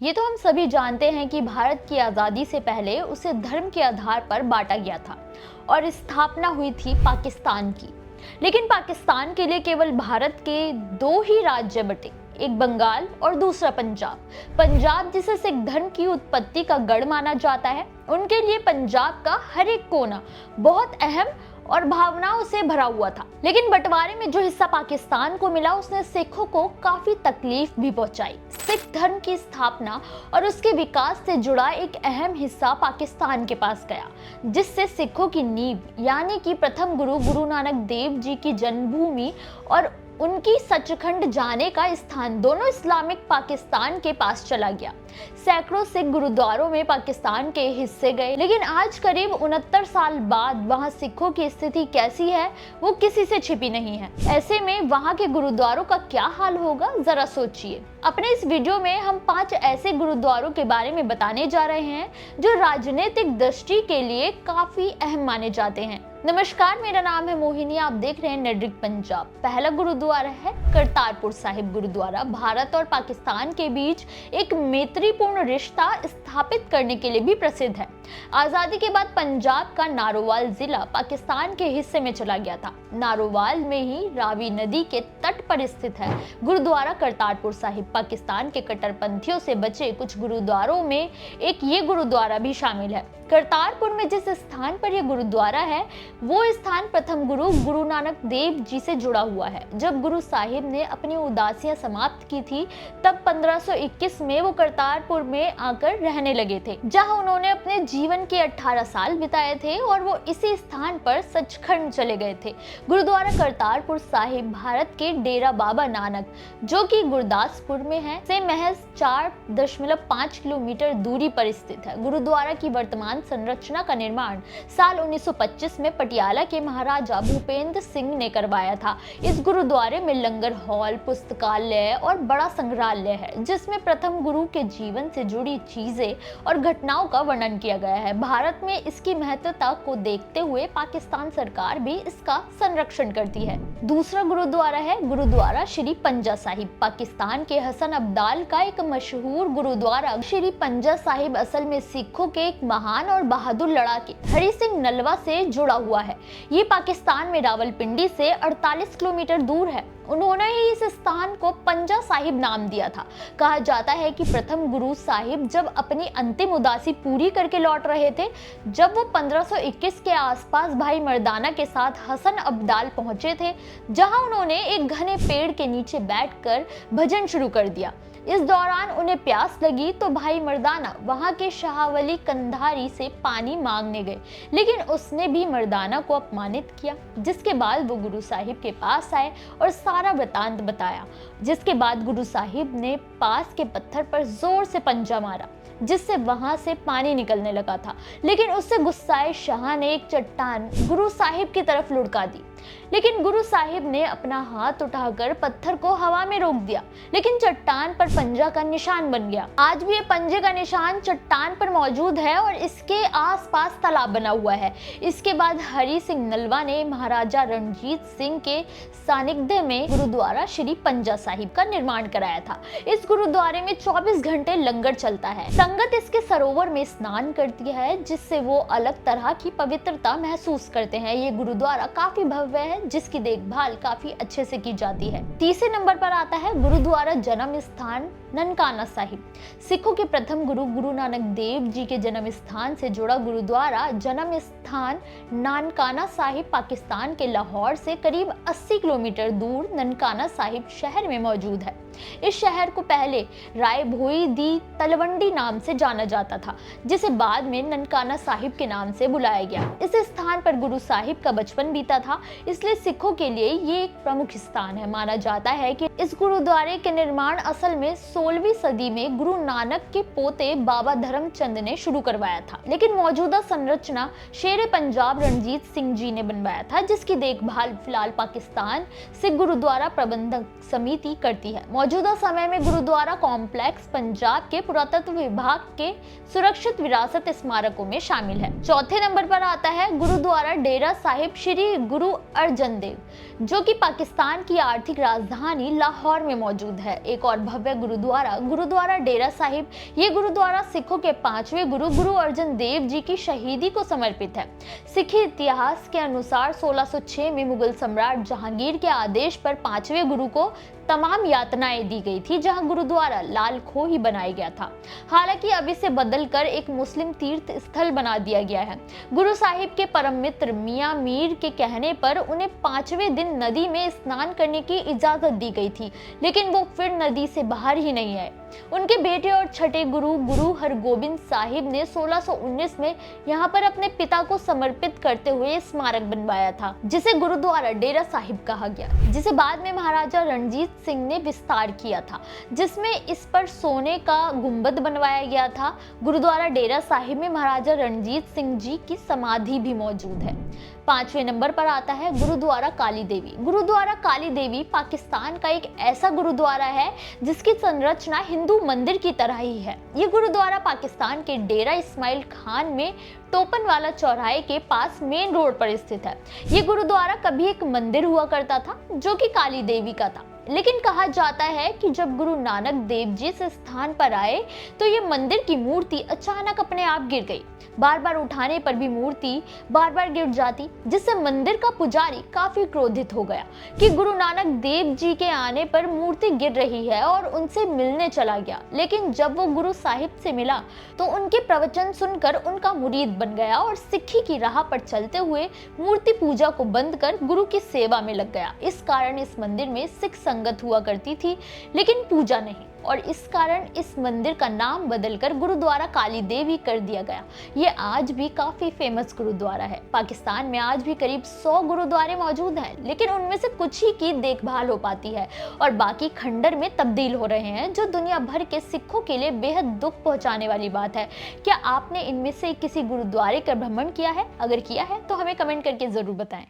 ये तो हम सभी जानते हैं कि भारत की आज़ादी से पहले उसे धर्म के आधार पर बांटा गया था और स्थापना हुई थी पाकिस्तान की। लेकिन पाकिस्तान के लिए केवल भारत के दो ही राज्य बटे, एक बंगाल और दूसरा पंजाब। पंजाब जिसे सिख धर्म की उत्पत्ति का गढ़ माना जाता है, उनके लिए पंजाब का हर एक कोना बहुत अहम और भावनाओं से भरा हुआ था। लेकिन बंटवारे में जो हिस्सा पाकिस्तान को मिला, उसने सिखों को काफी तकलीफ भी पहुंचाई। सिख धर्म की स्थापना और उसके विकास से जुड़ा एक अहम हिस्सा पाकिस्तान के पास गया, जिससे सिखों की नींव यानी कि प्रथम गुरु गुरु नानक देव जी की जन्मभूमि और उनकी सचखंड जाने का स्थान दोनों इस्लामिक पाकिस्तान के पास चला गया। सैकड़ों सिख गुरुद्वारों में पाकिस्तान के हिस्से गए, लेकिन आज करीब 69 साल बाद वहां सिखों की स्थिति कैसी है वो किसी से छिपी नहीं है। ऐसे में वहां के गुरुद्वारों का क्या हाल होगा, जरा सोचिए। अपने इस वीडियो में हम 5 ऐसे गुरुद्वारों के बारे में बताने जा रहे हैं जो राजनीतिक दृष्टि के लिए काफी अहम माने जाते हैं। नमस्कार, मेरा नाम है मोहिनी, आप देख रहे हैं नेटरिक पंजाब। पहला गुरुद्वारा है करतारपुर साहिब गुरुद्वारा। भारत और पाकिस्तान के बीच एक मैत्रीपूर्ण रिश्ता स्थापित करने के लिए भी प्रसिद्ध है। आजादी के बाद पंजाब का नारोवाल जिला पाकिस्तान के हिस्से में चला गया था। नारोवाल में ही रावी नदी के तट पर स्थित है गुरुद्वारा करतारपुर साहिब। पाकिस्तान के कट्टरपंथियों से बचे कुछ गुरुद्वारों में एक ये गुरुद्वारा भी शामिल है। करतारपुर में जिस स्थान पर यह गुरुद्वारा है, वो स्थान प्रथम गुरु गुरु नानक देव जी से जुड़ा हुआ है। जब गुरु साहिब ने अपनी उदासियां समाप्त की थी, तब 1521 में वो करतारपुर में आकर रहने लगे थे, जहां उन्होंने अपने जीवन के 18 साल बिताए थे और वो इसी स्थान पर सचखंड चले गए थे। गुरुद्वारा करतारपुर साहिब भारत के डेरा बाबा नानक, जो कि गुरदासपुर में है, से महज 4.5 किलोमीटर दूरी पर स्थित है। गुरुद्वारा की वर्तमान संरचना का निर्माण साल 1925 में पटियाला के महाराजा भूपेंद्र सिंह ने करवाया था। इस गुरुद्वारे में लंगर हॉल, पुस्तकालय और बड़ा संग्रहालय है, जिसमें प्रथम गुरु के जीवन से जुड़ी चीजें और घटनाओं का वर्णन किया गया है। भारत में इसकी महत्वता को देखते हुए पाकिस्तान सरकार भी इसका संरक्षण करती है। दूसरा गुरुद्वारा है गुरुद्वारा श्री पंजा साहिब। पाकिस्तान के हसन अब्दाल का एक मशहूर गुरुद्वारा श्री पंजा साहिब असल में सिखों के एक महान और बहादुर लड़ाके हरि सिंह नलवा से जुड़ा हुआ है। ये पाकिस्तान में रावलपिंडी से 48 किलोमीटर दूर है। उन्होंने ही इस स्थान को पंजा साहिब नाम दिया था। कहा जाता है कि प्रथम गुरु साहिब जब अपनी अंतिम उदासी पूरी करके लौट रहे थे, जब वो 1521 के आसपास भाई मर्दाना के साथ हसन अब्दाल पहुंचे थे, जहां उन्होंने एक घने पेड़ के नीचे बैठकर भजन शुरू कर दिया। इस दौरान उन्हें प्यास लगी तो भाई मर्दाना वहां के शाहवली कंधारी से पानी मांगने गए, लेकिन उसने भी मर्दाना को अपमानित किया। जिसके बाद वो गुरु साहिब के पास आए और सारा वृतांत बताया। जिसके बाद गुरु साहिब ने पास के पत्थर पर जोर से पंजा मारा, जिससे वहां से पानी निकलने लगा था। लेकिन उससे गुस्साए शाह ने एक चट्टान गुरु साहिब की तरफ लुढ़का दी, लेकिन गुरु साहिब ने अपना हाथ उठाकर पत्थर को हवा में रोक दिया, लेकिन चट्टान पर पंजा का निशान बन गया। आज भी ये पंजे का निशान चट्टान पर मौजूद है और इसके आसपास तालाब बना हुआ है। इसके बाद हरि सिंह नलवा ने महाराजा रणजीत सिंह के सानिध्य में गुरुद्वारा श्री पंजा साहिब का निर्माण कराया था। इस गुरुद्वारे में 24 घंटे लंगर चलता है। संगत इसके सरोवर में स्नान करती है, जिससे वो अलग तरह की पवित्रता महसूस करते हैं। ये गुरुद्वारा काफी भव्य है, जिसकी देखभाल काफी अच्छे से की जाती है। तीसरे नंबर पर आता है गुरुद्वारा जन्म स्थान ननकाना साहिब। सिखों के प्रथम गुरु गुरु नानक देव जी के जन्म स्थान से जुड़ा गुरुद्वारा जन्म स्थान नानकाना साहिब पाकिस्तान के लाहौर से करीब 80 किलोमीटर दूर ननकाना साहिब शहर में मौजूद है। इस शहर को पहले राय भोई दी तलवंडी नाम से जाना जाता था, जिसे बाद में ननकाना साहिब के नाम से बुलाया गया। इस स्थान पर गुरु साहिब का बचपन बीता था, इसलिए सिखों के लिए ये एक प्रमुख स्थान है। माना जाता है कि इस गुरुद्वारे के निर्माण असल में 16वीं सदी में गुरु नानक के पोते बाबा धर्मचंद ने शुरू करवाया था, लेकिन मौजूदा संरचना शेर पंजाब रणजीत सिंह जी ने बनवाया था, जिसकी देखभाल फिलहाल पाकिस्तान सिख गुरुद्वारा प्रबंधक समिति करती है। मौजूदा समय में गुरुद्वारा कॉम्प्लेक्स पंजाब के पुरातत्व विभाग के सुरक्षित विरासत स्मारकों में शामिल है। चौथे नंबर पर आता है गुरुद्वारा डेरा साहिब श्री गुरु अर्जन देव, जो कि पाकिस्तान की आर्थिक राजधानी लाहौर में मौजूद है। एक और भव्य गुरुद्वारा गुरुद्वारा डेरा साहिब। ये गुरुद्वारा सिखों के 5वें गुरु गुरु अर्जन देव जी की शहीदी को समर्पित है। सिखी इतिहास के अनुसार 1606 में मुगल सम्राट जहांगीर के आदेश पर 5वें गुरु को तमाम यातनाएं दी गई थी, जहां गुरुद्वारा लाल खो ही बनाया गया था। हालांकि अब इसे बदलकर एक मुस्लिम तीर्थ स्थल बना दिया गया है। गुरु साहिब के परम मित्र मियां मीर के कहने पर उन्हें 5वें दिन नदी में स्नान करने की इजाजत दी गई थी, लेकिन वो फिर नदी से बाहर ही नहीं आए। उनके बेटे और छठे गुरु गुरु हरगोबिंद साहिब ने 1619 में यहाँ पर अपने पिता को समर्पित करते हुए स्मारक बनवाया था, जिसे गुरुद्वारा डेरा साहिब कहा गया, जिसे बाद में महाराजा रणजीत सिंह ने विस्तार किया था, जिसमें इस पर सोने का गुंबद बनवाया गया था। गुरुद्वारा डेरा साहिब में महाराजा रणजीत सिंह जी की समाधि भी मौजूद है। 5वें नंबर पर आता है गुरुद्वारा काली देवी। गुरुद्वारा काली देवी पाकिस्तान का एक ऐसा गुरुद्वारा है जिसकी संरचना हिंदू मंदिर की तरह ही है। ये गुरुद्वारा पाकिस्तान के डेरा इस्माइल खान में टोपन वाला चौराहे के पास मेन रोड पर स्थित है। ये गुरुद्वारा कभी एक मंदिर हुआ करता था जो कि काली देवी का था, लेकिन कहा जाता है कि जब गुरु नानक देव जी इस स्थान पर आए तो ये मंदिर की मूर्ति अचानक अपने आप गिर गई। बार बार उठाने पर भी मूर्ति बार बार गिर जाती, जिससे मंदिर का पुजारी काफी क्रोधित हो गया कि गुरु नानक देव जी के आने पर मूर्ति गिर रही है, और उनसे मिलने चला गया। लेकिन जब वो गुरु साहिब से मिला तो उनके प्रवचन सुनकर उनका मुरीद बन गया और सिक्खी की राह पर चलते हुए मूर्ति पूजा को बंद कर गुरु की सेवा में लग गया। इस कारण इस मंदिर में सिख संगत हुआ करती थी, लेकिन पूजा नहीं, और इस कारण इस मंदिर का नाम बदलकर गुरुद्वारा काली देवी कर दिया गया। ये आज भी काफी फेमस गुरुद्वारा है। पाकिस्तान में आज भी करीब 100 गुरुद्वारे मौजूद हैं, लेकिन उनमें से कुछ ही की देखभाल हो पाती है और बाकी खंडर में तब्दील हो रहे हैं, जो दुनिया भर के सिखों के लिए बेहद दुख पहुंचाने वाली बात है। क्या आपने इनमें से किसी गुरुद्वारे का भ्रमण किया है? अगर किया है तो हमें कमेंट करके जरूर बताएं।